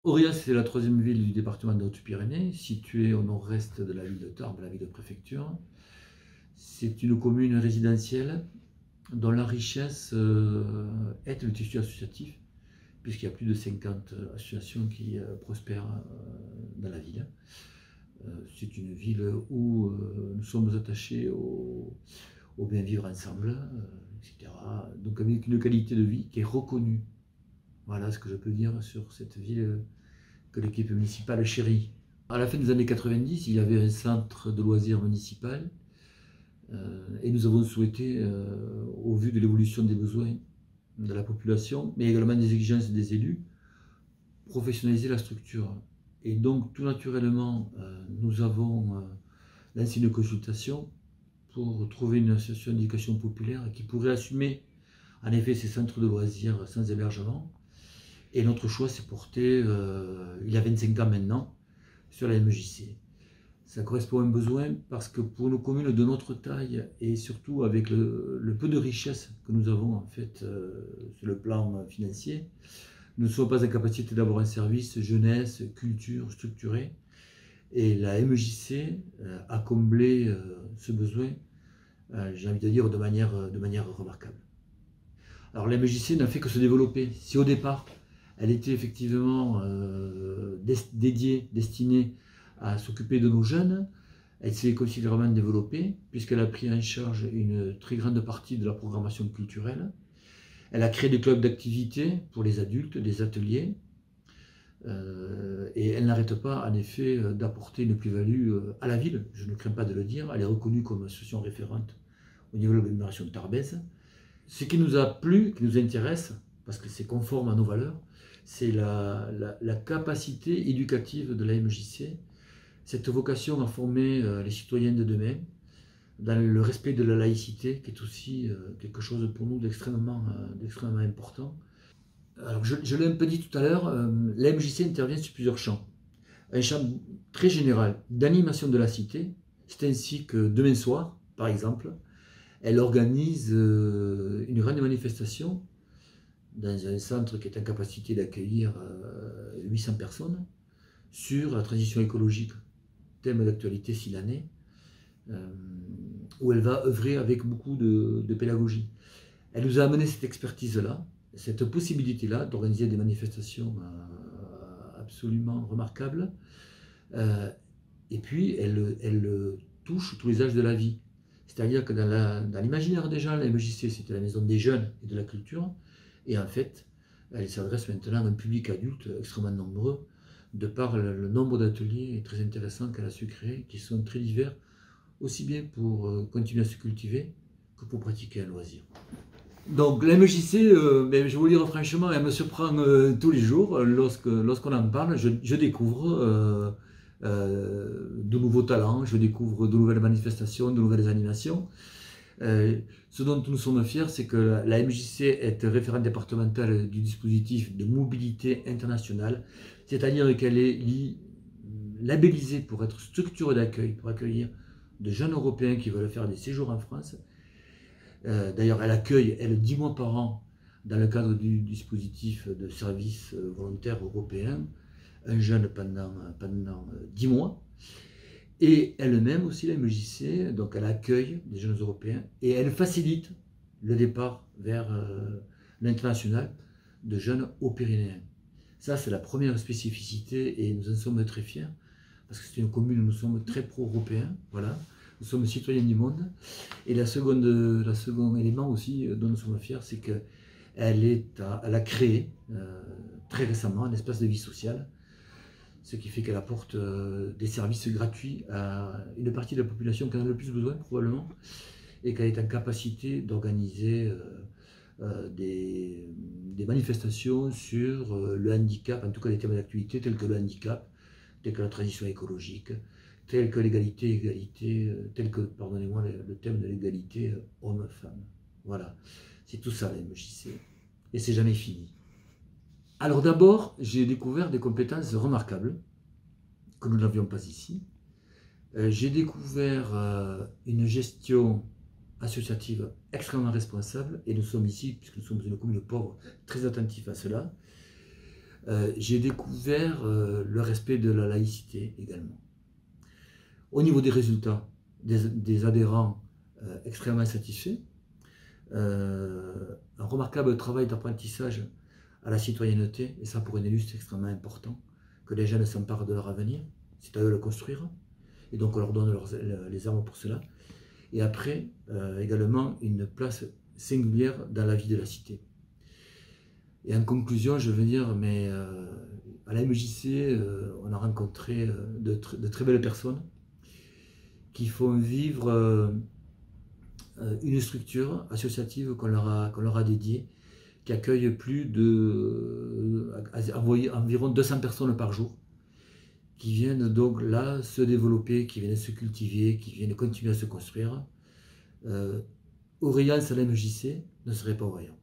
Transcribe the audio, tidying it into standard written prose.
Aurillac, c'est la troisième ville du département de Hautes-Pyrénées, située au nord-est de la ville de Tarbes, la ville de préfecture. C'est une commune résidentielle dont la richesse est le tissu associatif, puisqu'il y a plus de 50 associations qui prospèrent dans la ville. C'est une ville où nous sommes attachés au bien vivre ensemble, etc. Donc avec une qualité de vie qui est reconnue. Voilà ce que je peux dire sur cette ville que l'équipe municipale chérit. À la fin des années 90, il y avait un centre de loisirs municipal et nous avons souhaité, au vu de l'évolution des besoins de la population, mais également des exigences des élus, professionnaliser la structure. Et donc, tout naturellement, nous avons lancé une consultation pour trouver une association d'éducation populaire qui pourrait assumer en effet ces centres de loisirs sans hébergement. Et notre choix s'est porté, il y a 25 ans maintenant, sur la MJC. Ça correspond à un besoin parce que pour nos communes de notre taille et surtout avec le peu de richesse que nous avons en fait sur le plan financier, nous ne sommes pas en capacité d'avoir un service jeunesse, culture structuré. Et la MJC a comblé ce besoin, j'ai envie de dire, de manière remarquable. Alors la MJC n'a fait que se développer. Si au départ, elle était effectivement destinée à s'occuper de nos jeunes, elle s'est considérablement développée, puisqu'elle a pris en charge une très grande partie de la programmation culturelle. Elle a créé des clubs d'activité pour les adultes, des ateliers, et elle n'arrête pas, en effet, d'apporter une plus-value à la ville, je ne crains pas de le dire. Elle est reconnue comme association référente au niveau de l'agglomération de Tarbes. Ce qui nous a plu, qui nous intéresse, parce que c'est conforme à nos valeurs, c'est la capacité éducative de la MJC, cette vocation à former les citoyens de demain, dans le respect de la laïcité, qui est aussi quelque chose pour nous d'extrêmement important. Alors, je l'ai un peu dit tout à l'heure, la MJC intervient sur plusieurs champs. Un champ très général d'animation de la cité, c'est ainsi que demain soir, par exemple, elle organise une grande manifestation dans un centre qui est en capacité d'accueillir 800 personnes sur la transition écologique, thème d'actualité s'il en est, où elle va œuvrer avec beaucoup de pédagogie. Elle nous a amené cette expertise-là, cette possibilité-là d'organiser des manifestations absolument remarquables. Et puis, elle touche tous les âges de la vie. C'est-à-dire que dans l'imaginaire des gens, la MJC, c'était la maison des jeunes et de la culture. Et en fait, elle s'adresse maintenant à un public adulte extrêmement nombreux, de par le nombre d'ateliers très intéressants qu'elle a su créer, qui sont très divers, aussi bien pour continuer à se cultiver que pour pratiquer un loisir. Donc la MJC, je vais vous le dire franchement, elle me surprend tous les jours. Lorsqu'on en parle, je découvre de nouveaux talents, je découvre de nouvelles manifestations, de nouvelles animations. Ce dont nous sommes fiers, c'est que la MJC est référente départementale du dispositif de mobilité internationale, c'est-à-dire qu'elle est labellisée pour être structure d'accueil, pour accueillir de jeunes Européens qui veulent faire des séjours en France. D'ailleurs, elle accueille, 10 mois par an, dans le cadre du dispositif de service volontaire européen, un jeune pendant 10 mois. Et elle-même aussi, la MJC, donc elle accueille des jeunes européens et elle facilite le départ vers l'international de jeunes aux Pyrénéens. Ça, c'est la première spécificité et nous en sommes très fiers parce que c'est une commune où nous sommes très pro-européens, voilà. Nous sommes citoyens du monde. Et le second élément aussi dont nous sommes fiers, c'est qu'elle a créé très récemment un espace de vie sociale, ce qui fait qu'elle apporte des services gratuits à une partie de la population qui en a le plus besoin probablement, et qu'elle est en capacité d'organiser des manifestations sur le handicap, en tout cas des thèmes d'actualité tels que le handicap, tels que la transition écologique, tel que tel que, pardonnez-moi, le thème de l'égalité homme-femme. Voilà, c'est tout ça la MJC. Et c'est jamais fini. Alors d'abord, j'ai découvert des compétences remarquables que nous n'avions pas ici. J'ai découvert une gestion associative extrêmement responsable, et nous sommes ici, puisque nous sommes une commune pauvre, très attentifs à cela. j'ai découvert le respect de la laïcité également. Au niveau des résultats, des adhérents extrêmement satisfaits, un remarquable travail d'apprentissage à la citoyenneté, et ça pour une élu c'est extrêmement important, que les jeunes s'emparent de leur avenir, c'est à eux de le construire, et donc on leur donne les armes pour cela. Et après, également une place singulière dans la vie de la cité. Et en conclusion, je veux dire, mais à la MJC, on a rencontré de très belles personnes qui font vivre une structure associative qu'on leur a dédiée, qui accueille environ 200 personnes par jour, qui viennent donc là se développer, qui viennent se cultiver, qui viennent continuer à se construire. Orléans à la MJC ne serait pas Orléans.